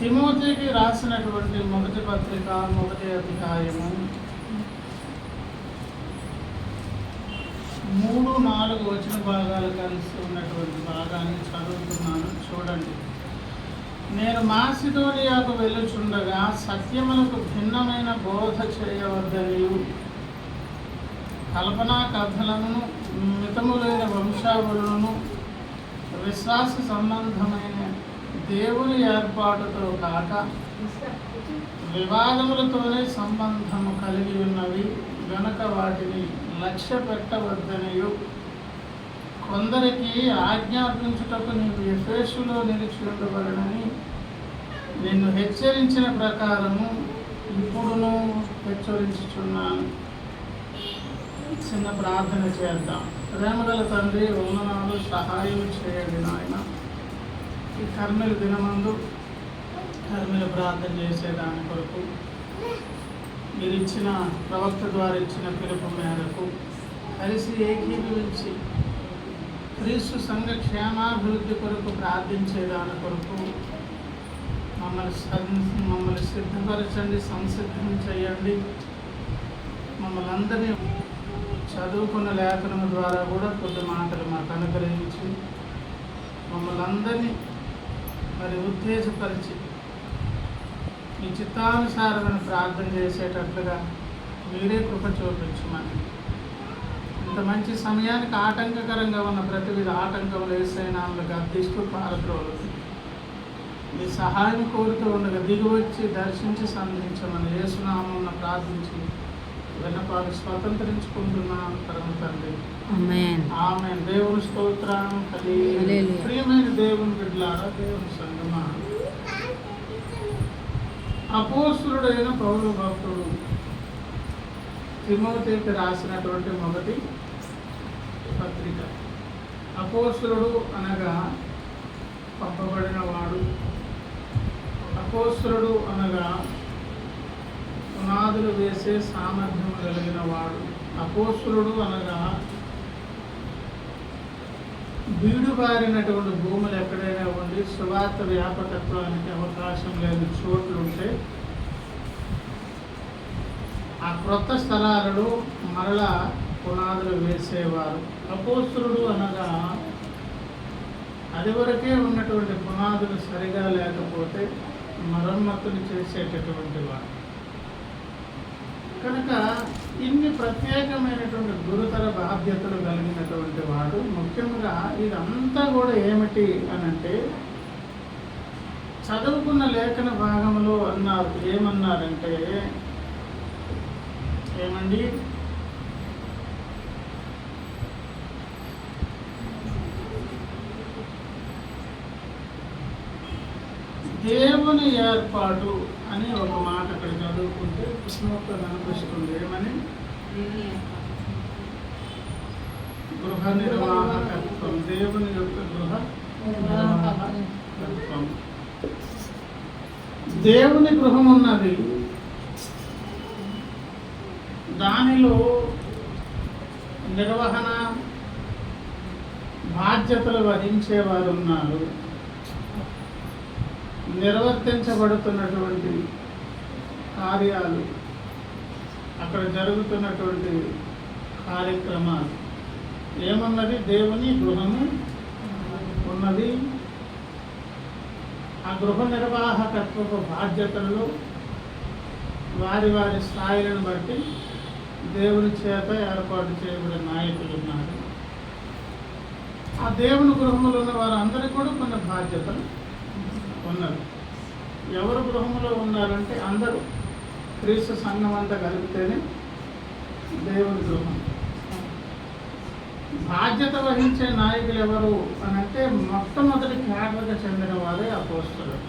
తిమోతికి రాసినటువంటి మొదటి పత్రిక 1వ అధ్యాయము 3-4 వచన భాగాలు కలిసి ఉన్నటువంటి భాగాన్ని చదువుతున్నాను, చూడండి. నేను మాసిదోనియాకు వెళ్ళుచుండగా సత్యములకు భిన్నమైన బోధ చేయవద్దనియు, కల్పనా కథలను, మితములైన వంశావళులను, విశ్వాస సంబంధమైన దేవుని ఏర్పాటుతో కాక వివాదములతోనే సంబంధము కలిగి ఉన్నవి గనక వాటిని లక్ష్య పెట్టవద్దనియు, కొందరికి ఆజ్ఞాపించుటకు నీవు ఎఫెసులో నిలిచి ఉండవలెనని నిన్ను హెచ్చరించిన ప్రకారము ఇప్పుడును హెచ్చరించుచున్నాను. చిన్న ప్రార్థన చేద్దాం. ప్రేమగల తండ్రి, వందనాలు, సహాయం చేయండి నాయన. ఈ కర్మల దినమందు కర్మల ప్రార్థన చేసేదాని కొరకు మీరు ఇచ్చిన ప్రవక్త ద్వారా ఇచ్చిన పిలుపు మేరకు కలిసి ఏకీభవించి క్రీస్తు సంఘ క్షేమాభివృద్ధి కొరకు ప్రార్థించేదాని కొరకు మమ్మల్ని సిద్ధపరచండి, సంసిద్ధం చేయండి. మమ్మల్ని అందరినీ చదువుకున్న లేఖనం ద్వారా కూడా కొద్ది మాటలు మాకు అనుగ్రహించి మమ్మల్ని అందరినీ మరి ఉత్తేజపరిచి మీ చిత్తానుసారమైన ప్రార్థన చేసేటట్లుగా మీరే కృప చూపించమని, ఇంత మంచి సమయానికి ఆటంకకరంగా ఉన్న ప్రతివిధ ఆటంకములు ఏసైనాములు గద్దిస్తూ పారద్రోలు మీ సహాయం కోరుతూ ఉండగా దిగివచ్చి దర్శించి సంధించమని యేసునామమున ప్రార్థించి విన్నపాలు స్వతంత్రించుకుంటున్నాను పరమ తండ్రి. ఆమేన్. దేవుని స్తోత్రం. ప్రియమైన దేవుని బిడ్డలారా, దేవుని సంగమా, అపోస్తలుడైన పౌలు భక్తుడు తిమోతికి రాసినటువంటి మొదటి పత్రిక. అపోస్తలుడు అనగా పంపబడిన వాడు, అపోస్తలుడు అనగా పునాదులు వేసే సామర్థ్యం కలిగిన వాడు, అపోస్తలుడు అనగా బీడుబారినటువంటి భూములు ఎక్కడైనా ఉండి సువార్త వ్యాపకత్వానికి అవకాశం లేని చోట్లు ఉంటే ఆ క్రొత్త స్థలాలలో మరలా పునాదులు వేసేవారు. అపోస్తలుడు అనగా అది వరకే ఉన్నటువంటి పునాదులు సరిగా లేకపోతే మరమ్మతులు చేసేటటువంటి వాడు. కనుక ఇన్ని ప్రత్యేకమైనటువంటి గురుతర బాధ్యతలు కలిగినటువంటి వాడు. ముఖ్యంగా ఇదంతా కూడా ఏమిటి అనంటే, చదువుకున్న లేఖన భాగంలో అన్నారు. ఏమన్నారంటే, ఏమండి, దేవుని ఏర్పాటు అని ఒక మాట అక్కడ చదువుకుంటే కృష్ణోక్త కనిపిస్తుంది. ఏమని? గృహ నిర్వాహకత్వం, దేవుని యొక్క గృహ నిర్వాహకత్వం. దేవుని గృహం ఉన్నది, దానిలో నిర్వహణ బాధ్యతలు వహించేవారు ఉన్నారు. నిర్వర్తించబడుతున్నటువంటి కార్యాలు, అక్కడ జరుగుతున్నటువంటి కార్యక్రమాలు ఏమన్నది? దేవుని గృహము ఉన్నది. ఆ గృహ నిర్వాహకత్వపు బాధ్యతల్లో వారి వారి స్థాయిలను బట్టి దేవుని చేత ఏర్పాటు చేయబడిన నాయకులు ఉన్నారు. ఆ దేవుని గృహంలో ఉన్న వారందరికీ కూడా కొన్ని బాధ్యతలు ఉన్నారు. ఎవరు గృహంలో ఉన్నారంటే అందరూ, క్రీస్తు సంఘం అంతా కలిపితేనే దేవుని గృహం. బాధ్యత వహించే నాయకులు ఎవరు అని అంటే, మొట్టమొదటి కేటర్గా చెందిన వారే అపోస్తలుడు.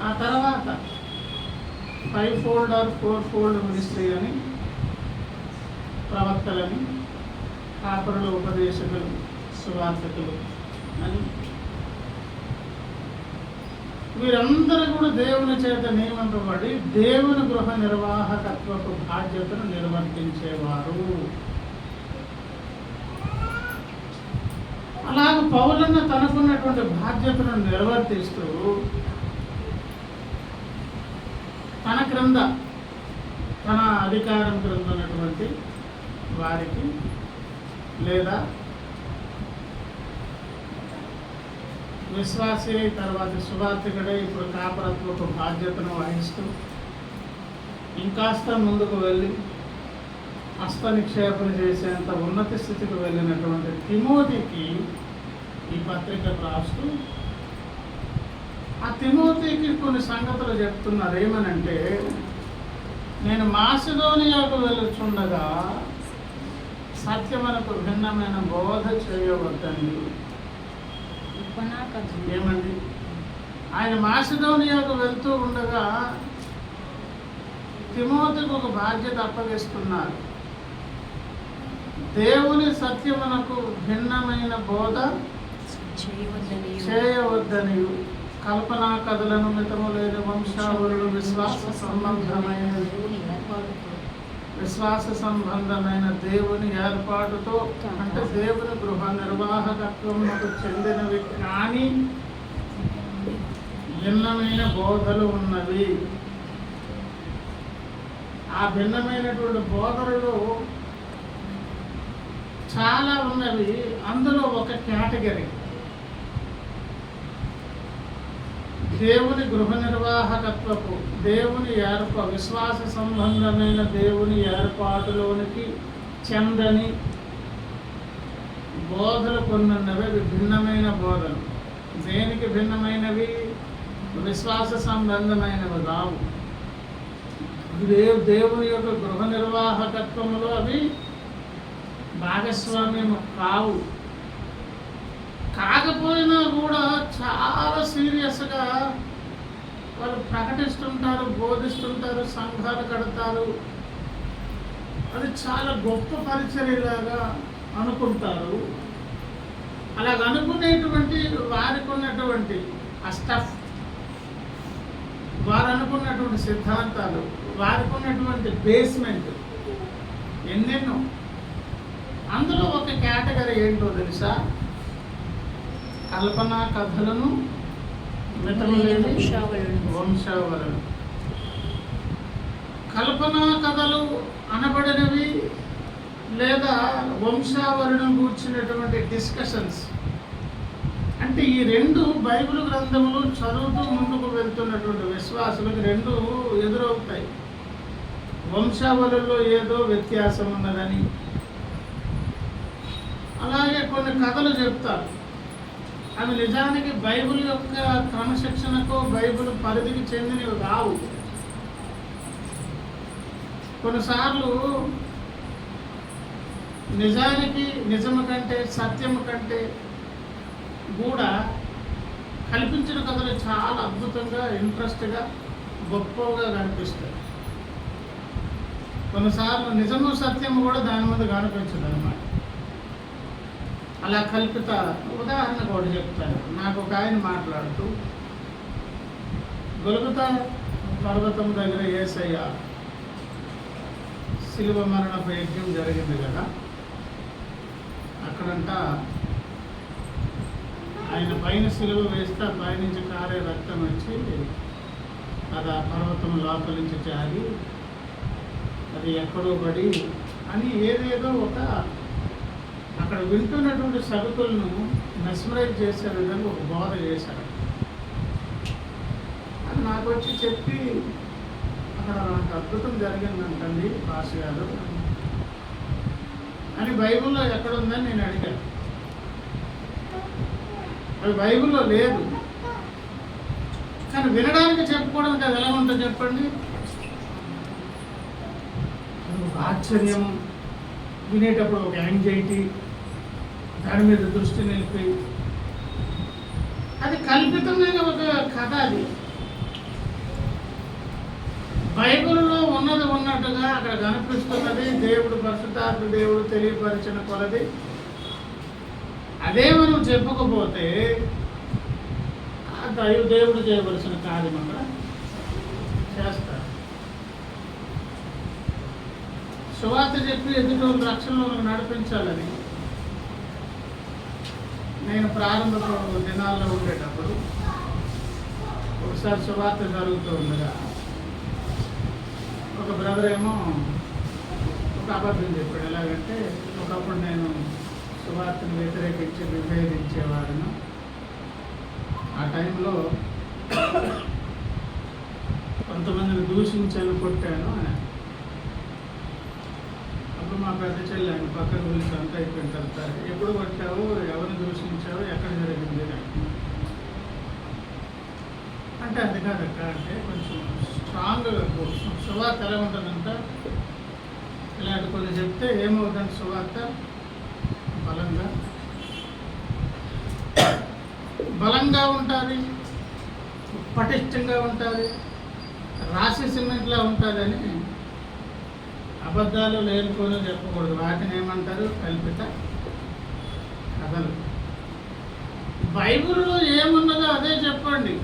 ఆ తర్వాత 5-fold or 4-fold మినిస్ట్రీ అని, ప్రవక్తలని, కాపరులు, ఉపదేశకులు, సువార్తకులు అని, వీరందరూ కూడా దేవుని చేత నియమింపబడి దేవుని గృహ నిర్వాహకత్వపు బాధ్యతను నిర్వర్తించేవారు. అలాగ పౌలన్న తనకున్నటువంటి బాధ్యతను నిర్వర్తిస్తూ తన క్రింద, తన అధికారం క్రింద ఉన్నటువంటి వారికి లేదా విశ్వాసి తర్వాత సువార్తికుడై ఇప్పుడు కాపరత్వపు బాధ్యతను వహిస్తూ ఇంకాస్త ముందుకు వెళ్ళి హస్త నిక్షేపణ చేసేంత ఉన్నత స్థితికి వెళ్ళినటువంటి తిమోతికి ఈ పత్రిక రాస్తూ ఆ తిమోతికి కొన్ని సంగతులు చెప్తున్నారు. ఏమనంటే, నేను మాసిదోనియాకు వెళ్ళుచుండగా సత్యమునకు భిన్నమైన బోధ చేయవద్దని. ఏమండి, ఆయన మాసిదోనియాకు వెళ్తూ ఉండగా తిమోతికి ఒక బాధ్యత అప్పగిస్తున్నారు. దేవుని సత్యమునకు భిన్నమైన బోధ చేయవద్దని, కల్పనా కథలను, మితము లేని వంశావళులు, విశ్వాస సంబంధమైన దేవుని ఏర్పాటుతో, అంటే దేవుని గృహ నిర్వాహకత్వమునకు చెందినవి కానీ భిన్నమైన బోధలు ఉన్నవి. ఆ భిన్నమైనటువంటి బోధనలు చాలా ఉన్నవి. అందులో ఒక కేటగిరీ దేవుని గృహ నిర్వాహకత్వపు, దేవుని విశ్వాస సంబంధమైన దేవుని ఏర్పాటులోనికి చెందని బోధలు కొన్ని ఉన్నవి. అవి భిన్నమైన బోధలు. దేనికి భిన్నమైనవి? విశ్వాస సంబంధమైనవి కావు. దేవుని యొక్క గృహ నిర్వాహకత్వంలో అవి భాగస్వామ్యం కావు. కాకపోయినా కూడా చాలా సీరియస్గా వాళ్ళు ప్రకటిస్తుంటారు, బోధిస్తుంటారు, సంఘాలు కడతారు. అది చాలా గొప్ప పరిచర్యలాగా అనుకుంటారు. అలాగ అనుకునేటువంటి వారికి ఉన్నటువంటి ఆ స్టఫ్, వారు అనుకున్నటువంటి సిద్ధాంతాలు, వారికి ఉన్నటువంటి బేస్మెంట్ ఎన్నెన్నో. అందులో ఒక కేటగిరీ ఏంటో తెలుసా? కల్పనా కథలను, మితము లేని వంశావళులు. కల్పనా కథలు అనబడినవి లేదా వంశావళిని కూర్చున్నటువంటి డిస్కషన్స్. అంటే ఈ రెండు బైబిల్ గ్రంథములు చదువుతూ ముందుకు వెళ్తున్నటువంటి విశ్వాసులకు రెండు ఎదురవుతాయి. వంశావళుల్లో ఏదో వ్యత్యాసం ఉన్నదని, అలాగే కొన్ని కథలు చెప్తారు. అవి నిజానికి బైబిల్ యొక్క క్రమశిక్షణకు, బైబిల్ పరిధికి చెందినవి కావు. కొన్నిసార్లు నిజానికి, నిజము కంటే, సత్యము కంటే కూడా కల్పించిన కథలు చాలా అద్భుతంగా, ఇంట్రెస్ట్గా, గొప్పగా కనిపిస్తాయి. కొన్నిసార్లు నిజము, సత్యము కూడా దాని మీద కనిపించదు అన్నమాట. అలా కల్పిత ఉదాహరణ కూడా చెప్తాను. నాకు ఒక ఆయన మాట్లాడుతూ, గొల్గొతా పర్వతం దగ్గర యేసయ్య శిలువ మరణపు యజ్ఞం జరిగింది కదా, అక్కడంట ఆయన పైన శిలువ వేస్తే పైనుంచి కారే రక్తం వచ్చి అది ఆ పర్వతం లోపల నుంచి జారి అది ఎక్కడో పడి అని ఏదేదో ఒక అక్కడ వింటున్నటువంటి సరుకులను మెస్మరైజ్ చేసే విధంగా ఒక బోధ చేశారు. అది నాకు వచ్చి చెప్పి, అక్కడ నాకు అద్భుతం జరిగిందంటండి పాస్ గారు అని బైబిల్లో ఎక్కడుందని నేను అడిగాను. అది బైబిల్లో లేదు, కానీ వినడానికి చెప్పుకోవడానికి అది ఎలా ఉంటుందో చెప్పండి. ఆశ్చర్యం, వినేటప్పుడు ఒక యాంగ్జైటీ, దాని మీద దృష్టి నిలిపి, అది కల్పితమైన ఒక కథ. అది బైబిల్లో ఉన్నది ఉన్నట్టుగా అక్కడ కనిపిస్తున్నది. దేవుడు, పరిశుద్ధాత్మ దేవుడు తెలియపరిచిన కొలది అదే మనం చెప్పకపోతే దేవుడు చేయవలసిన కార్యం అక్కడ చేస్తారు. సువార్త చెప్పి ఎదుటి రక్షణలో నడిపించాలని నేను ప్రారంభపు దినాల్లో ఉండేటప్పుడు ఒకసారి సువార్త జరుగుతూ ఉండగా ఒక బ్రదర్ ఏమో ఒక అబద్ధం చెప్పాడు. ఎలాగంటే ఒకప్పుడు నేను సువార్తను వ్యతిరేకించి విభేదించేవాడును. ఆ టైంలో కొంతమందిని దూషించాను, కొట్టాను అని. అప్పుడు మా పెద్ద చెల్లి ఆయన పక్కన గురించి అంతా అయిపోయిన తర్వాత ఎప్పుడు కొట్టావు, ఎవరిని దూషించావు, ఎక్కడ జరిగింది అంటే అది కాదక్క అంటే కొంచెం స్ట్రాంగ్గా సువార్త ఎలా ఉంటుందంట, ఇలాంటి కొన్ని చెప్తే ఏమవుతుందంటే సువార్త బలంగా ఉంటుంది, పటిష్టంగా ఉంటుంది, రాసి సిమెంట్లా ఉంటుందని. అబద్ధాలు లేనిపోని చెప్పకూడదు. వాటిని ఏమంటారు? కల్పిత కథలు. బైబిల్లో ఏమున్నదో అదే చెప్పండి.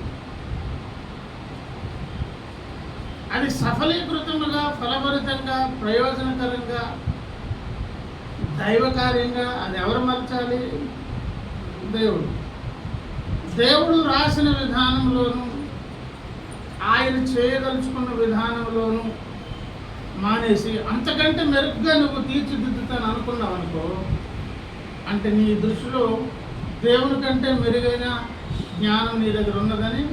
అది సఫలీకృతముగా, ఫలభరితంగా, ప్రయోజనకరంగా, దైవకార్యంగా అది ఎవరు మలచాలి? దేవుడు. దేవుడు రాసిన విధానంలోనూ ఆయన చేయదలుచుకున్న విధానంలోనూ మానేసి అంతకంటే మెరుగ్గా నువ్వు తీర్చిదిద్దుతాను అనుకున్నావు అనుకో, అంటే నీ దృష్టిలో దేవుని కంటే మెరుగైన జ్ఞానం నీ దగ్గర ఉన్నదని.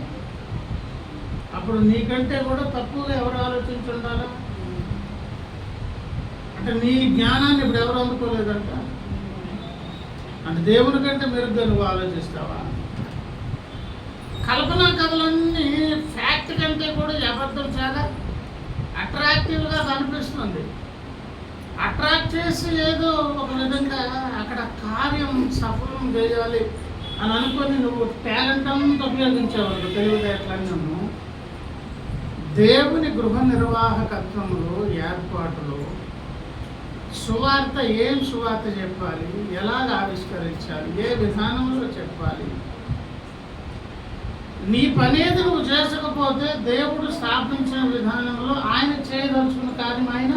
అప్పుడు నీకంటే కూడా తక్కువగా ఎవరు ఆలోచించి ఉండాలా? అంటే నీ జ్ఞానాన్ని ఇప్పుడు ఎవరు అందుకోలేదంట. అంటే దేవుని కంటే మెరుగ్గా నువ్వు ఆలోచిస్తావా? కల్పనా కథలన్నీ ఫ్యాక్ట్ కంటే కూడా అబద్ధం చాలా అట్రాక్టివ్గా కనిపిస్తుంది. అట్రాక్ట్ చేసి ఏదో ఒక విధంగా అక్కడ కార్యం సఫలం చేయాలి అని అనుకొని నువ్వు టాలెంట్ అంతా ఉపయోగించేవాళ్ళు తెలివితేటలన్నీ. దేవుని గృహ నిర్వాహకత్వంలో, ఏర్పాటులో సువార్త ఏం సువార్త చెప్పాలి, ఎలాగ ఆవిష్కరించాలి, ఏ విధానంలో చెప్పాలి, నీ పనేది నువ్వు చేసుకపోతే దేవుడు స్థాపించిన విధానంలో ఆయన చేయదలుచుకున్న కార్యం ఆయన.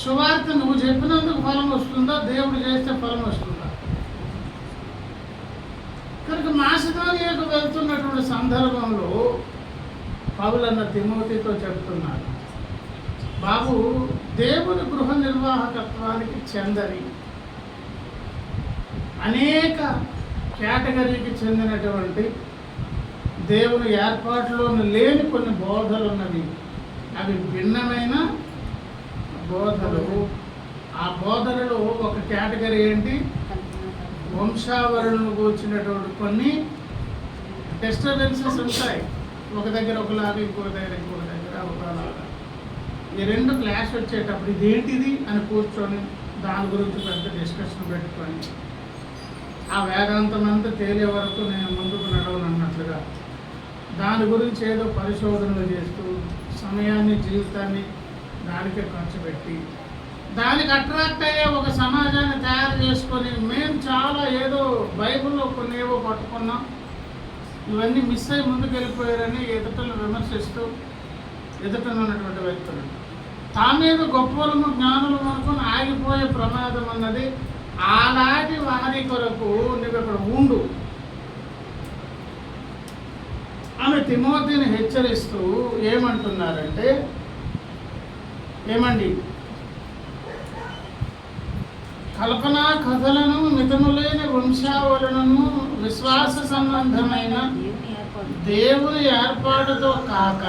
సువార్త నువ్వు చెప్పినందుకు ఫలం వస్తుందా, దేవుడు చేస్తే ఫలం వస్తుందా? కనుక మాసిదోనియాకు వెళ్తున్నటువంటి సందర్భంలో పౌలన్న తిమోతితో చెప్తున్నాడు, బాబు దేవుని గృహ నిర్వాహకత్వానికి చెందని అనేక కేటగిరీకి చెందినటువంటి దేవుని ఏర్పాటులోని లేని కొన్ని బోధలు ఉన్నవి. అవి భిన్నమైన బోధలు. ఆ బోధనలో ఒక కేటగిరీ ఏంటి? వంశావళులను కూర్చున్నటువంటి కొన్ని డిస్టర్బెన్సెస్ ఉంటాయి. ఒక దగ్గర ఒకలాగా, ఇంకొక దగ్గర ఒకలాగా. ఈ రెండు క్లాష్ వచ్చేటప్పుడు ఇదేంటిది అని కూర్చొని దాని గురించి పెద్ద డిస్కషన్ పెట్టుకొని ఆ వేదాంతం అంతా తేలే వరకు నేను ముందుకు నడవనన్నట్లుగా దాని గురించి ఏదో పరిశోధనలు చేస్తూ సమయాన్ని, జీవితాన్ని దానికే ఖర్చు పెట్టి దానికి అట్రాక్ట్ అయ్యే ఒక సమాజాన్ని తయారు చేసుకొని మేము చాలా ఏదో బైబిల్లో కొన్ని ఏవో పట్టుకున్నాం, ఇవన్నీ మిస్ అయ్యి ముందుకు వెళ్ళిపోయారని ఎదుటను విమర్శిస్తూ ఎదుటనున్నటువంటి వ్యక్తులు తామేదో గొప్పలము జ్ఞానులు అనుకుని ఆగిపోయే ప్రమాదం అన్నది. ఆనాటి వారి కొరకు నువ్వు ఇక్కడ ఉండు ఆమె తిమోతిని హెచ్చరిస్తూ ఏమంటున్నారంటే, ఏమండి కల్పనా కథలను, మితములైన వంశావళులను, విశ్వాస సంబంధమైన దేవుని ఏర్పాటుతో కాక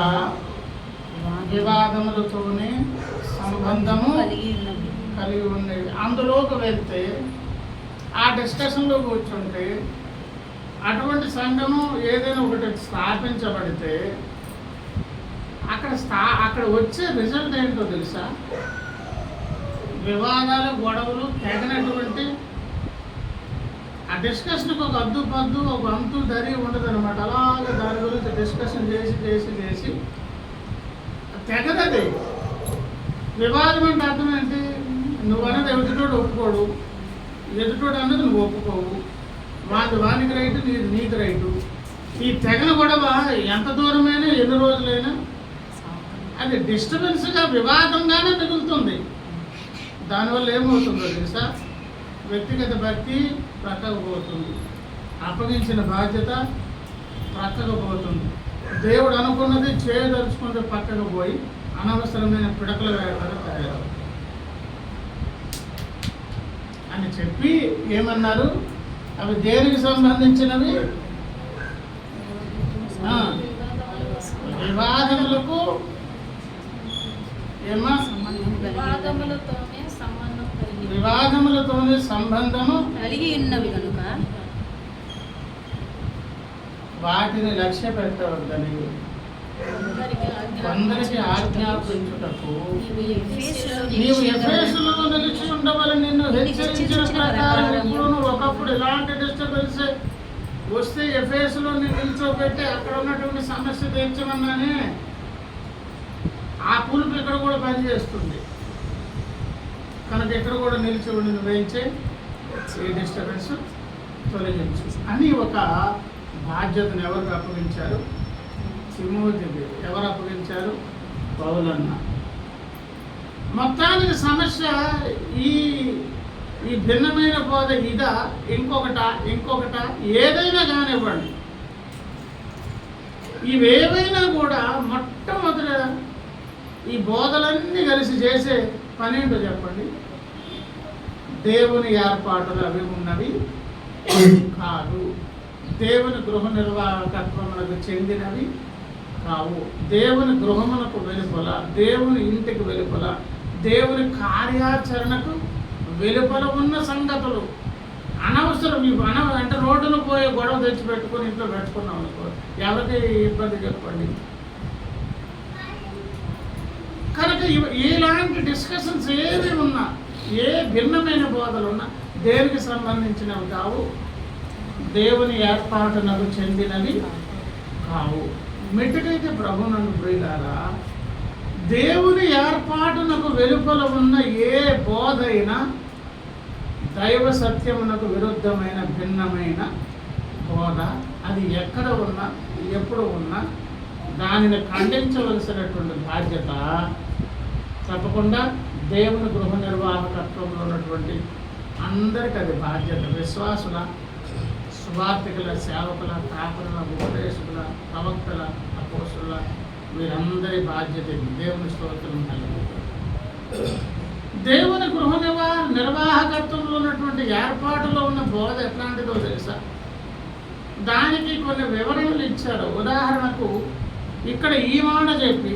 వివాదములతోనే సంబంధము కలిగి ఉండేవి. అందులోకి వెళ్తే ఆ డిస్కషన్లో కూర్చుంటే అటువంటి సంఘము ఏదైనా ఒకటి స్థాపించబడితే అక్కడ వచ్చే రిజల్ట్ ఏంటో తెలుసా? వివాదాలు, గొడవలు తెగనటువంటి ఆ డిస్కషన్కి ఒక అద్దు పద్దు, ఒక అంతు దరి ఉండదు అనమాట. అలాగే దాని గురించి డిస్కషన్ చేసి చేసి చేసి తెగదది. వివాదం అంటే అర్థం ఏంటి? నువ్వు అన్నది ఎదుటోడు ఒప్పుకోడు, ఎదుటోడు అన్నది నువ్వు ఒప్పుకోవు, వానికి రైటు, నీకు రైటు. ఈ తెగన గొడవ ఎంత దూరమైనా, ఎన్ని రోజులైనా అది డిస్టర్బెన్స్గా, వివాదంగానే మిగులుతుంది. దానివల్ల ఏమవుతుందో తెలుసా? వ్యక్తిగత భక్తి ప్రక్కకు పోతుంది, అప్పగించిన బాధ్యత ప్రక్కకు పోతుంది, దేవుడు అనుకున్నది చేయదలుచుకుంటే పక్కకు పోయి అనవసరమైన పిడకల వేయడానికి తయారవుతుంది అని చెప్పి ఏమన్నారు, అవి దేనికి సంబంధించినవి? వివాదములకు వివాదములతోనే సంబంధము కలిగి ఉన్నవి కనుక వాటిని లక్ష్య పెట్టవద్దని కొందరికి ఆజ్ఞాపించుటకు నీవు ఎఫెసులో నిలిచి ఉండవలని నిన్ను హెచ్చరించిన ప్రకారం ఇప్పుడు ఒకప్పుడు ఎలాంటి డిస్టర్బెన్స్ వస్తే ఎఫెసులో నిల్చోబెట్టి అక్కడ ఉన్నటువంటి సమస్య తీర్చమన్నానే ఆ పులుపు ఇక్కడ కూడా పనిచేస్తుంది కనుక ఇక్కడ కూడా నిలిచి ఉండి వేయించే ఈ డిస్టర్బెన్స్ తొలగించు అని ఒక బాధ్యతను ఎవరికి అప్పగించారు? తిమోతికి. ఎవరు అప్పగించారు? పౌలన్న. మొత్తానికి సమస్య ఈ ఈ భిన్నమైన బోధ ఇదా ఇంకొకట ఏదైనా కానివ్వండి, ఇవేవైనా కూడా మొట్టమొదట ఈ బోధలన్నీ కలిసి చేసే పనేంటో చెప్పండి? దేవుని ఏర్పాటులు అవి ఉన్నవి కాదు, దేవుని గృహ నిర్వాహకత్వములకు చెందినవి కావు, దేవుని గృహమునకు వెలుపల, దేవుని ఇంటికి వెలుపల, దేవుని కార్యాచరణకు వెలుపల ఉన్న సంగతులు. అనవసరం అంటే రోడ్డును పోయే గొడవ తెచ్చి పెట్టుకొని ఇంట్లో పెట్టుకున్నాం అనుకో, ఎవరికి ఇబ్బంది చెప్పండి? కనుక ఇలాంటి డిస్కషన్స్ ఏవి ఉన్నా, ఏ భిన్నమైన బోధలు ఉన్నా దేనికి సంబంధించినవి కావు, దేవుని ఏర్పాటునకు చెందినవి కావు. మెట్టుకైతే ప్రభునందు ప్రియులారా, దేవుని ఏర్పాటునకు వెలుపల ఉన్న ఏ బోధ అయినా దైవ సత్యమునకు విరుద్ధమైన భిన్నమైన బోధ, అది ఎక్కడ ఉన్నా ఎప్పుడు ఉన్నా దానిని ఖండించవలసినటువంటి బాధ్యత తప్పకుండా దేవుని గృహ నిర్వాహకత్వంలో ఉన్నటువంటి అందరికీ అది బాధ్యత. విశ్వాసుల, సువార్థికుల, సేవకుల, కాపరుల, ఉపదేశకుల, ప్రవక్తల, అపోస్తుల వీరందరి బాధ్యత. దేవుని స్తోత్రం కలుగుతుంది. దేవుని గృహ నిర్వాహకత్వంలో ఉన్నటువంటి ఏర్పాటులో ఉన్న బోధ ఎట్లాంటిదో తెలుసా? దానికి కొన్ని వివరణలు ఇచ్చారు. ఉదాహరణకు ఇక్కడ ఈ మాట చెప్పి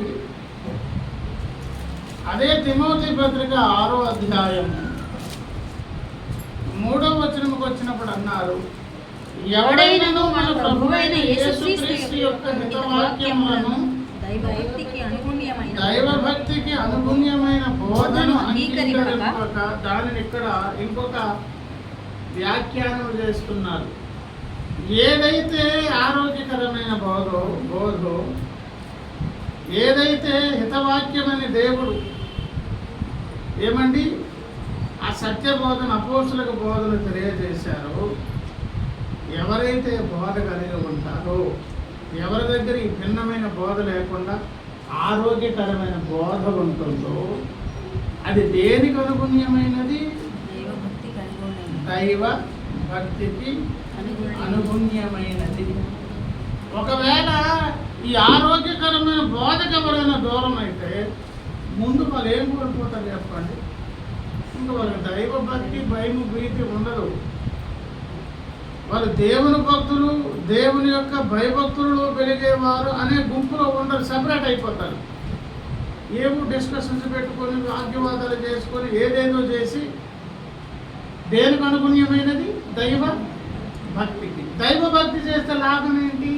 అదే తిమోతి పత్రిక 6వ అధ్యాయం 3వ వచనముకు వచ్చినప్పుడు అన్నారు, ఎవడైనను మన ప్రభువైన యేసుక్రీస్తు యొక్క హితవాక్యములను దైవభక్తికి అనుగుణ్యమైన బోధను అంగీకరింపక దానిని ఇక్కడ ఇంకొక వ్యాఖ్యానం చేస్తున్నారు. ఏదైతే ఆరోగ్యకరమైన బోధో, ఏదైతే హితవాక్యమని దేవుడు ఏమండి ఆ సత్యబోధన అపోస్తులకు బోధన తెలియజేశారో, ఎవరైతే బోధ కలిగి ఉంటారో, ఎవరి దగ్గర ఈ భిన్నమైన బోధ లేకుండా ఆరోగ్యకరమైన బోధ ఉంటుందో అది దేనికి అనుగుణ్యమైనది? దైవ భక్తికి అనుగుణ్యమైనది. ఒకవేళ ఈ ఆరోగ్యకరమైన బోధకు ఎవరైనా దూరం అయితే ముందు వాళ్ళు ఏం కోల్పోతారు చెప్పండి? ఇంకా వాళ్ళకి దైవ భక్తి, భయము, భీతి ఉండదు. వాళ్ళు దేవుని భక్తులు, దేవుని యొక్క భయభక్తులలో పెరిగేవారు అనే గుంపులో ఉండరు, సెపరేట్ అయిపోతారు. ఏమో డిస్కషన్స్ పెట్టుకొని వాగ్యవాదాలు చేసుకొని ఏదేదో చేసి దేనికి అనుగుణ్యమైనది? దైవ భక్తికి. దైవ భక్తి చేస్తే లాభం ఏంటి?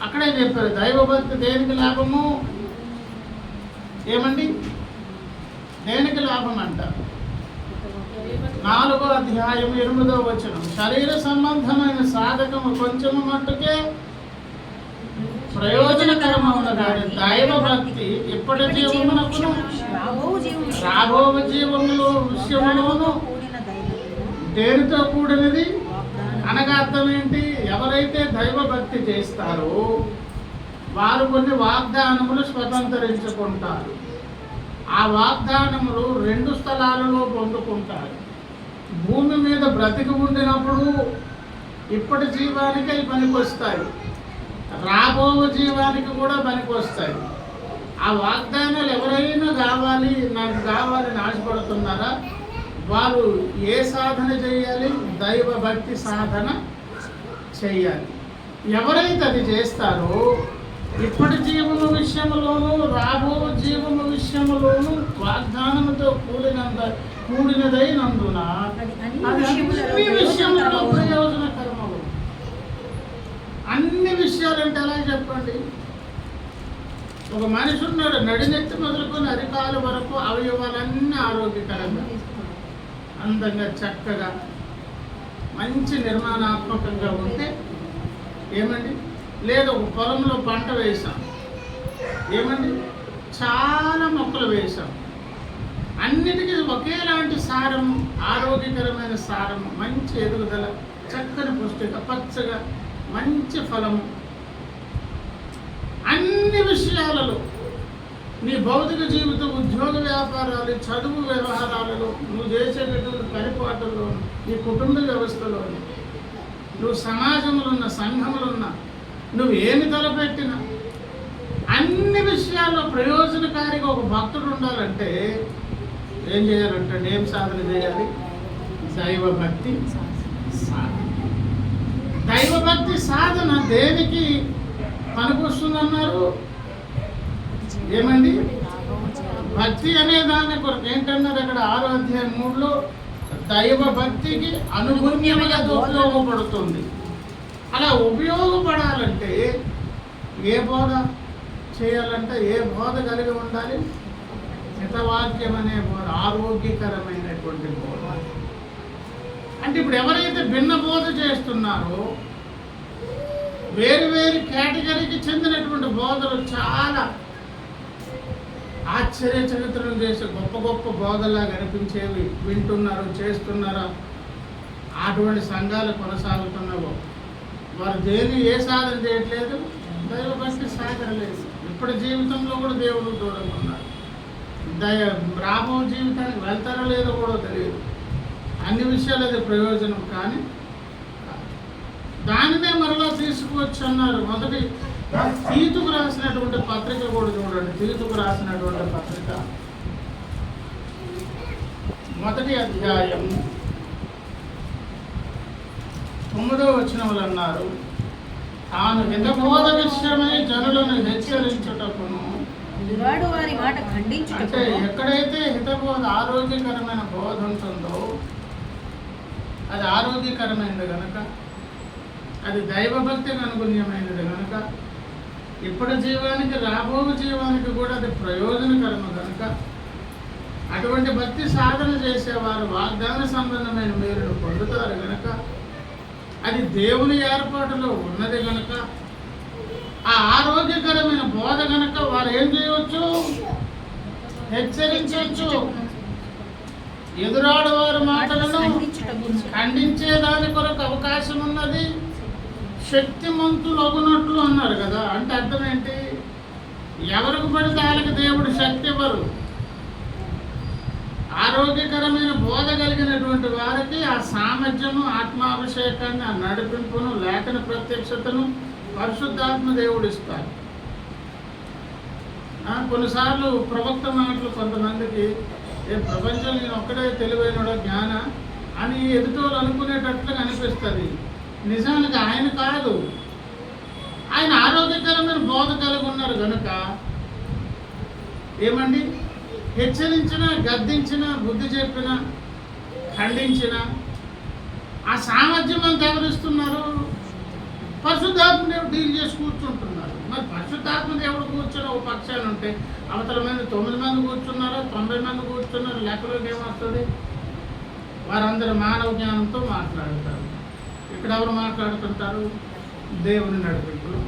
అక్కడే చెప్పారు. దైవ భక్తి దేనికి లాభము? ఏమండి దేనికి లాభం అంట? 4వ అధ్యాయం 8వ వచనం, శరీర సంబంధమైన సాధకము కొంచెము మట్టుకే ప్రయోజనకరమైన దైవ భక్తి ఇప్పటి జీవమునకును రాబో జీవములో విషయములోను దేనితో కూడినది. అనగా అర్థం ఏంటి? ఎవరైతే దైవ భక్తి చేస్తారో వారు కొన్ని వాగ్దానములు స్వతంత్రించుకుంటారు. ఆ వాగ్దానములు 2 స్థలాలలో పొందుకుంటారు. భూమి మీద బ్రతికి ఉండినప్పుడు ఇప్పటి జీవానికి అవి పనికొస్తాయి, రాబో జీవానికి కూడా పనికొస్తాయి. ఆ వాగ్దానాలు ఎవరైనా కావాలి, నాకు కావాలని ఆశపడుతున్నారా, వారు ఏ సాధన చేయాలి? దైవ భక్తి సాధన చేయాలి. ఎవరైతే అది చేస్తారో ఇప్పటి జీవము విషయంలోనూ రాబో జీవము విషయంలోనూ వాగ్దానంతో కూడినదైనందున అన్ని విషయంలో ప్రయోజనకరమవు. అన్ని విషయాలంటే ఎలా చెప్పండి? ఒక మనిషి ఉన్నాడు, నడినెత్తి మొదలుకొని అరికాలు వరకు అవయవాలన్నీ ఆరోగ్యకరంగా, అందంగా, చక్కగా, మంచి నిర్మాణాత్మకంగా ఉంటే ఏమండి? లేదు ఒక పొలంలో పంట వేసాం, ఏమండి? చాలా మొక్కలు వేసాం, అన్నిటికీ ఒకేలాంటి సారము, ఆరోగ్యకరమైన సారము, మంచి ఎదుగుదల, చక్కని పుష్టిక, పచ్చగా మంచి ఫలము. అన్ని విషయాలలో నీ భౌతిక జీవితం, ఉద్యోగ వ్యాపారాలు, చదువు వ్యవహారాలలో, నువ్వు చేసేటటువంటి పరిపాటుల్లో, నీ కుటుంబ వ్యవస్థలోని, నువ్వు సమాజంలో ఉన్న, సంఘంలో ఉన్న, నువ్వు ఏమి తలపెట్టినా అన్ని విషయాల్లో ప్రయోజనకారిగా ఒక భక్తుడు ఉండాలంటే ఏం చేయాలంటే, ఏం సాధన చేయాలి? దైవభక్తి సాధన. దైవభక్తి సాధన దేనికి పనికొస్తుందన్నారు? ఏమండి? భక్తి అనే దాని కొరకు ఏంటన్నారు అక్కడ 6వ అధ్యాయం 3లో, దైవ భక్తికి అనుగుణ్యముగా ఉపయోగపడుతుంది. అలా ఉపయోగపడాలంటే ఏ బోధ చేయాలంటే, ఏ బోధ కలిగి ఉండాలి? హితవాక్యం అనే బోధ, ఆరోగ్యకరమైనటువంటి బోధ. అంటే ఇప్పుడు ఎవరైతే భిన్న బోధ చేస్తున్నారో, వేరు వేరు కేటగిరీకి చెందినటువంటి బోధలు చాలా ఆశ్చర్యచరిత్రలు చేసే గొప్ప గొప్ప బోధల్లా కనిపించేవి వింటున్నారు, చేస్తున్నారా, అటువంటి సంఘాలు కొనసాగుతున్నావో వారు దేని ఏ సాధన చేయట్లేదు? దైవభక్తి సాధన లేదు. ఇప్పటి జీవితంలో కూడా దేవుడు దూరంగా ఉన్నారు. రాబో జీవితానికి వెళ్తారో లేదో కూడా తెలియదు. అన్ని విషయాలు అది ప్రయోజనం, కానీ దానినే మరలా తీసుకువచ్చు అన్నారు. మొదటి తీతుకు రాసినటువంటి పత్రిక కూడా చూడండి. తీతుకు రాసినటువంటి పత్రిక 1వ అధ్యాయం 9వ వచనములు అన్నారు, తాను హితబోధ విషయమై జనులను హెచ్చరించుటకును. అంటే ఎక్కడైతే హితబోధ, ఆరోగ్యకరమైన బోధ ఉంటుందో అది ఆరోగ్యకరమైనది కనుక, అది దైవభక్తికి అనుగుణ్యమైనది కనుక, ఇప్పటి జీవానికి రాబో జీవానికి కూడా అది ప్రయోజనకరము కనుక, అటువంటి భక్తి సాధన చేసేవారు వాగ్దాన సంబంధమైన మేలును పొందుతారు కనుక, అది దేవుని ఏర్పాటులో ఉన్నది కనుక, ఆ ఆరోగ్యకరమైన బోధ కనుక వారు ఏం చేయవచ్చు? హెచ్చరించవచ్చు. ఎదురాడవారి మాటలను ఖండించేదాని కొరకు అవకాశం ఉన్నది. శక్తిమంతులు అగునట్లు అన్నారు కదా. అంటే అర్థం ఏంటి? ఎవరికి పడితే వాళ్ళకి దేవుడు శక్తి ఇవ్వరు. ఆరోగ్యకరమైన బోధ కలిగినటువంటి వారికి ఆ సామర్థ్యము, ఆత్మాభిషేకాన్ని, ఆ నడిపింపును, లేఖన ప్రత్యక్షతను పరిశుద్ధాత్మ దేవుడు ఇస్తారు. కొన్నిసార్లు ప్రవక్త మాటలు కొంతమందికి, ఏ ప్రపంచం నేను ఒక్కడే తెలివైనడో జ్ఞాన అని ఎదుటోళ్ళు అనుకునేటట్లుగా అనిపిస్తుంది. నిజానికి ఆయన కాదు, ఆయన ఆరోగ్యకరమైన బోధ కలిగి ఉన్నారు కనుక ఏమండి, హెచ్చరించిన, గద్దించిన, బుద్ధి చెప్పిన, ఖండించిన ఆ సామర్థ్యం అంతా ఎవరిస్తున్నారు? పరిశుద్ధాత్మ దేవుడు డీల్ చేసి కూర్చుంటున్నారు. మరి పరిశుద్ధాత్మ దేవుడు కూర్చొని ఒక పక్షాన్ని ఉంటే అవతల మంది 9 మంది కూర్చున్నారు, 90 మంది కూర్చున్నారు, లెక్కలోకి ఏమొస్తుంది? వారందరూ మానవ జ్ఞానంతో మాట్లాడతారు. ఇక్కడ ఎవరు మాట్లాడుతుంటారు? దేవుని నడిపింపులు.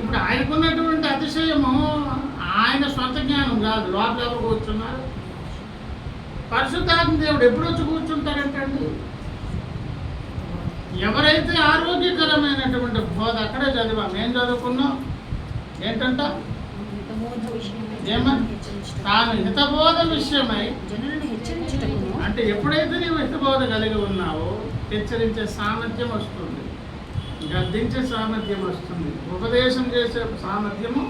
ఇప్పుడు ఆయనకున్నటువంటి అతిశయము ఆయన సొంత జ్ఞానం కాదు. లోపల ఎవరు కూర్చున్నారు? పరిశుద్ధాత్మ దేవుడు ఎప్పుడు వచ్చి కూర్చుంటారంటండి? ఎవరైతే ఆరోగ్యకరమైనటువంటి బోధ, అక్కడే చదివాం. ఏం చదువుకున్నాం? ఏంటంట? హితబోధ విషయమై ఏమని? తాను హితబోధ విషయమై జనులను హెచ్చరించుటకును అంటే ఎప్పుడైతే నీవు హితబోధ కలిగి ఉన్నావో హెచ్చరించే సామర్థ్యం వస్తుంది, గద్దించే సామర్థ్యం వస్తుంది, ఉపదేశం చేసే సామర్థ్యము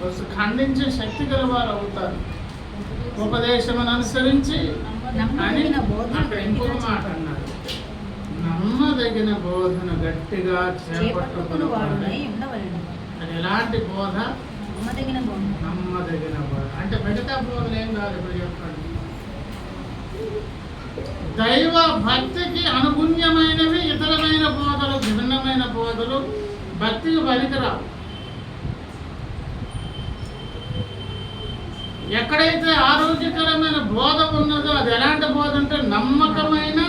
వస్తుంది, ఖండించే శక్తి గల వారు అవుతారు. ఉపదేశమును అనుసరించి అని నమ్మదగిన బోధన అక్కడ ఇంకొక మాట అన్నాడు, నమ్మదగిన బోధన గట్టిగా చేపట్టుకుని వాడునై చేపట్టుకుని. ఉండవలెను. అది ఎలాంటి బోధ? నమ్మదగిన బోధన. నమ్మదగిన బోధ. అంటే మిగతా బోధన ఏం కాదు. ఇప్పుడు చెప్పండి, దైవ భక్తికి అనుగుణ్యమైనవి ఇతరమైన బోధలు, విభిన్నమైన బోధలు భక్తికి పనికిరావు. ఎక్కడైతే ఆరోగ్యకరమైన బోధ ఉన్నదో అది ఎలాంటి బోధ అంటే నమ్మకమైన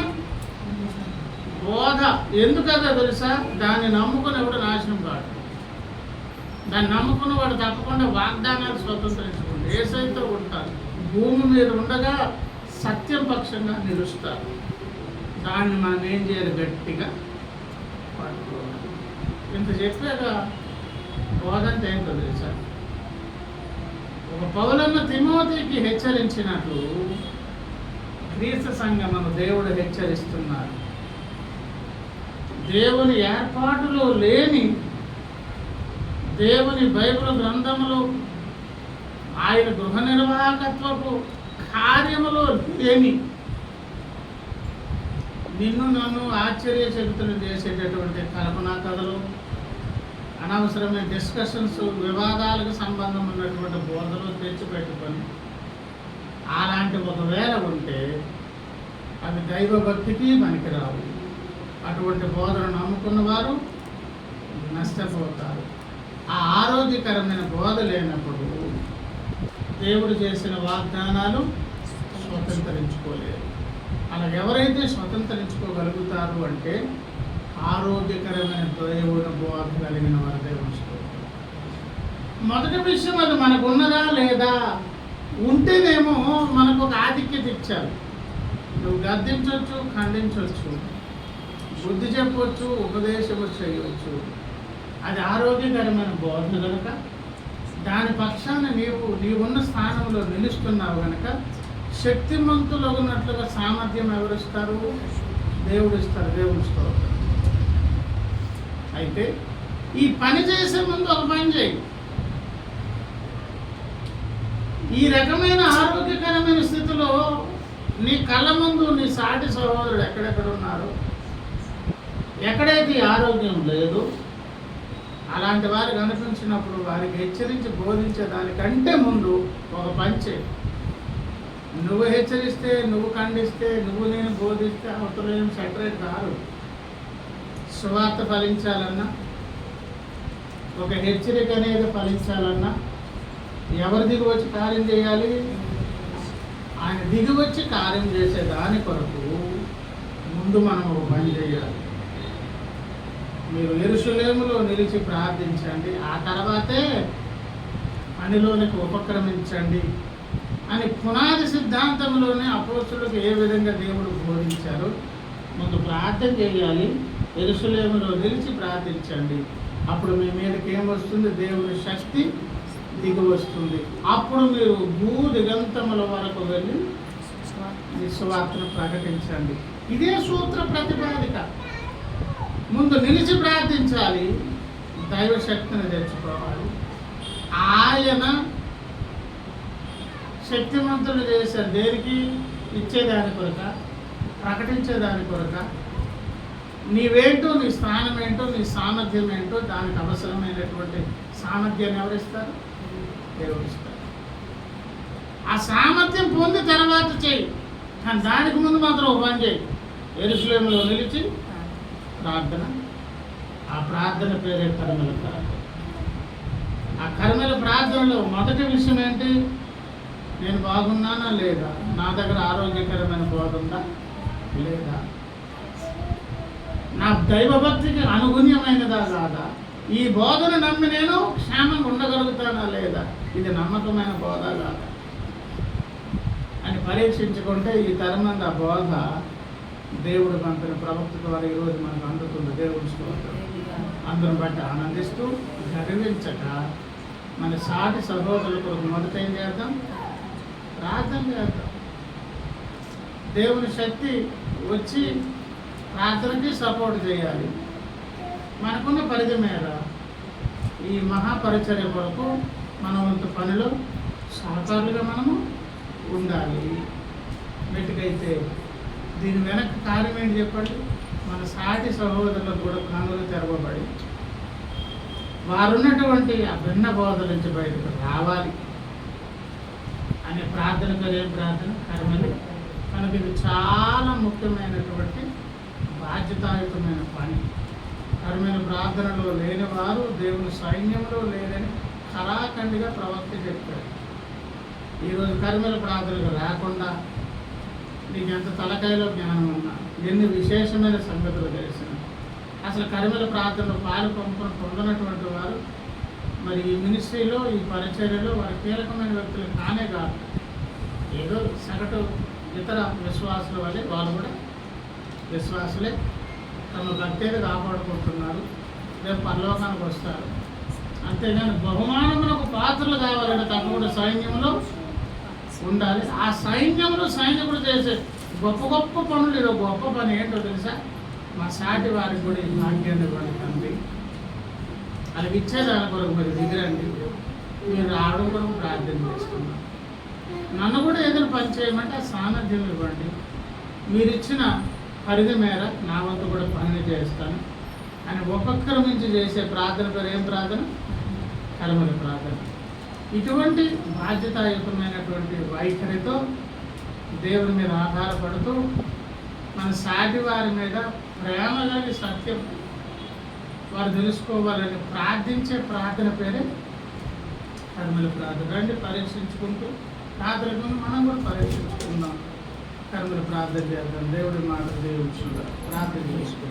బోధ. ఎందుకదో తెలుసా? దాన్ని నమ్ముకుని ఎవడు నాశనం కాడు. దాన్ని నమ్ముకున్న వాడు తప్పకుండా వాగ్దానాలు స్వతంత్రించుకోండి. ఏసైతో ఉంటారు, భూమి మీద ఉండగా సత్యం పక్షంగా నిలుస్తారు. దాన్ని మనం ఏం చేయాలి? గట్టిగా పట్టుకోవాలి. ఇంత చెప్పాక బోధ అంటే ఏంటో తెలుసా? ఒక పౌలన్న తిమోతికి హెచ్చరించినట్లు క్రీస్తు సంఘమును దేవుడు హెచ్చరిస్తున్నారు. దేవుని ఏర్పాటులో లేని, దేవుని బైబిల్ గ్రంథములో ఆయన గృహ నిర్వాహకత్వపు కార్యములో లేని, నిన్ను నన్ను ఆశ్చర్యచకితులు చేసేటటువంటి కల్పనా కథలు, అనవసరమైన డిస్కషన్స్, వివాదాలకు సంబంధం ఉన్నటువంటి బోధలు తెచ్చిపెట్టుకొని అలాంటి ఒకవేళ ఉంటే అవి దైవ భక్తికి పనికిరావు. అటువంటి బోధను నమ్ముకున్న వారు నష్టపోతారు. ఆ ఆరోగ్యకరమైన బోధ లేనప్పుడు దేవుడు చేసిన వాగ్దానాలు స్వతంత్రించుకోలేరు. అలా ఎవరైతే స్వతంత్రించుకోగలుగుతారు అంటే ఆరోగ్యకరమైన దేవుని బోధ కలిగిన వారు దేవుని స్తోత్రం. మొదటి విషయం, అది మనకు ఉన్నదా లేదా? ఉంటేనేమో మనకు ఒక ఆధిక్యత ఇచ్చారు. నువ్వు గద్దించవచ్చు, ఖండించవచ్చు, బుద్ధి చెప్పవచ్చు, ఉపదేశము చేయవచ్చు. అది ఆరోగ్యకరమైన బోధన కనుక దాని పక్షాన నీవున్న స్థానంలో నిలుస్తున్నావు కనుక శక్తిమంతులు ఉన్నట్లుగా సామర్థ్యం ఎవరిస్తారు? దేవుడు ఇస్తారు. దేవుని స్తోత్రం. అయితే ఈ పని చేసే ముందు ఒక పని చేయి. ఈ రకమైన ఆరోగ్యకరమైన స్థితిలో నీ కళ్ళ ముందు నీ సాటి సహోదరుడు ఎక్కడెక్కడ ఉన్నారు, ఎక్కడైతే ఆరోగ్యం లేదు, అలాంటి వారు కనిపించినప్పుడు వారికి హెచ్చరించి బోధించే దానికంటే ముందు ఒక పని చేయి. నువ్వు హెచ్చరిస్తే, నువ్వు ఖండిస్తే, నువ్వు నేను బోధిస్తే అవతలేం సెటరేట్ కాదు. సువార్త ఫలించాలన్నా, ఒక హెచ్చరిక అనేది ఫలించాలన్నా ఎవరు దిగి వచ్చి కార్యం చేయాలి? ఆయన దిగి వచ్చి కార్యం చేసే దాని కొరకు ముందు మనం ఒక పని చేయాలి. మీరు యెరూషలేములో నిలిచి ప్రార్థించండి, ఆ తర్వాతే పనిలోనికి ఉపక్రమించండి అని పునాది సిద్ధాంతంలోనే అపోస్తులకు ఏ విధంగా దేవుడు బోధించారో ముందు ప్రార్థన చేయాలి. యెరూషలేములో నిలిచి ప్రార్థించండి. అప్పుడు మీ మీదకి ఏమొస్తుంది? దేవుని శక్తి దిగి వస్తుంది. అప్పుడు మీరు భూ దిగంతముల వరకు వెళ్ళి ఈ సువార్తను ప్రకటించండి. ఇదే సూత్ర ప్రతిపాదిక. ముందు నిలిచి ప్రార్థించాలి, దైవ శక్తిని తెచ్చుకోవాలి. ఆయన శక్తిమంతులు చేశారు. దేనికి? ఇచ్చేదాని కొరక, ప్రకటించేదాని కొరక. నీవేంటో, నీ స్థానం ఏంటో, నీ సామర్థ్యం ఏంటో, దానికి అవసరమైనటువంటి సామర్థ్యాన్ని ఎవరిస్తారు? దేవుడు ఇస్తారు. ఆ సామర్థ్యం పొంది తర్వాత చేయి, కానీ దానికి ముందు మాత్రం ఒక పని చేయి. యెరూషలేములో నిలిచి ప్రార్థన. ఆ ప్రార్థన పేరే కర్మల ప్రార్థన. ఆ కర్మల ప్రార్థనలో మొదటి విషయం ఏంటి? నేను బాగున్నానా లేదా? నా దగ్గర ఆరోగ్యకరమైన బోధ ఉందా లేదా? నా దైవభక్తికి అనుగుణ్యమైనదా కాదా? ఈ బోధను నమ్మి నేను క్షేమంగా ఉండగలుగుతానా లేదా? ఇది నమ్మకమైన బోధ కాదా అని పరీక్షించుకుంటే ఈ తరమంది ఆ బోధ దేవుడు పంపిన ప్రవక్త ద్వారా ఈరోజు మనకు అందుతుంది. దేవుడి స్తోత్రం. అందరం బట్టి ఆనందిస్తూ గర్వించక మన సాటి సహోదరుల కొరకు మొదట ఏం చేద్దాం? ప్రార్థన చేద్దాం. దేవుని శక్తి వచ్చి ప్రార్థనకి సపోర్ట్ చేయాలి. మనకున్న పరిధి మీద ఈ మహాపరిచర్య కొరకు మన వంతు పనిలో సహకారులుగా మనము ఉండాలి. మెట్టుకైతే దీని వెనక కార్యం ఏంటి చెప్పండి? మన సాటి సహోదరులకు కూడా కన్నులు తెరవబడి వారున్నటువంటి ఆ భిన్న బోధల నుంచి బయటకు రావాలి అనే ప్రార్థన పేరు ఏం ప్రార్థన? కర్మలు. కనుక ఇది చాలా ముఖ్యమైనటువంటి బాధ్యతాయుతమైన పని. కర్మల ప్రార్థనలో లేని వారు దేవుని సైన్యంలో లేదని కళాఖండిగా ప్రవక్త చెప్పాడు. ఈరోజు కర్మల ప్రార్థనకు రాకుండా నీకు ఎంత తలకాయలో జ్ఞానం ఉన్నా, ఎన్ని విశేషమైన సంగతులు తెలిసిన, అసలు కర్మల ప్రార్థనలో పాలు పంపును పొందనటువంటి వారు మరి ఈ మినిస్ట్రీలో, ఈ పరిచర్యలో వారి కీలకమైన వ్యక్తులు కానే కాదు. ఏదో సగటు ఇతర విశ్వాసుల వల్లే వాళ్ళు కూడా విశ్వాసులే, తమ భక్తిని కాపాడుకుంటున్నారు, రేపు పరలోకానికి వస్తారు. అంతేగాని బహుమానములకు పాత్రలు కావాలంటే తప్పకుండా సైన్యంలో ఉండాలి. ఆ సైన్యంలో సైనికుడు చేసే గొప్ప గొప్ప పనులు ఇది గొప్ప పని ఏంటో తెలుసా? మా సాటి వారికి కూడా ఈ భాగ్యాన్ని ఇవ్వండి తండ్రి. అలాగే ఇచ్చేదాని కొరకు మీరు దిగిరండి, మీరు రావడం కొరకు ప్రార్థన చేసుకున్నాం. నన్ను కూడా ఏదైనా పని చేయమంటే ఆ సామర్థ్యం ఇవ్వండి. మీరు ఇచ్చిన పరిధి మేర నా వంతు కూడా పని చేస్తాను అని ఒక్కొక్కరి నుంచి చేసే ప్రార్థన పేరు ఏం ప్రార్థన? కర్మల ప్రార్థన. ఇటువంటి బాధ్యతాయుతమైనటువంటి వైఖరితో దేవుడి మీద ఆధారపడుతూ మన సాటి వారి మీద ప్రేమ కలిగి సత్యం వారు తెలుసుకోవాలని ప్రార్థించే ప్రార్థన పేరే కర్మల ప్రార్థన. రండి పరీక్షించుకుంటూ ప్రార్థన మనం కూడా పరీక్షించుకుందాం. కర్మల ప్రార్థన చేద్దాం. దేవుడి మాట దేవుడు ప్రార్థన చేసుకుంటాం.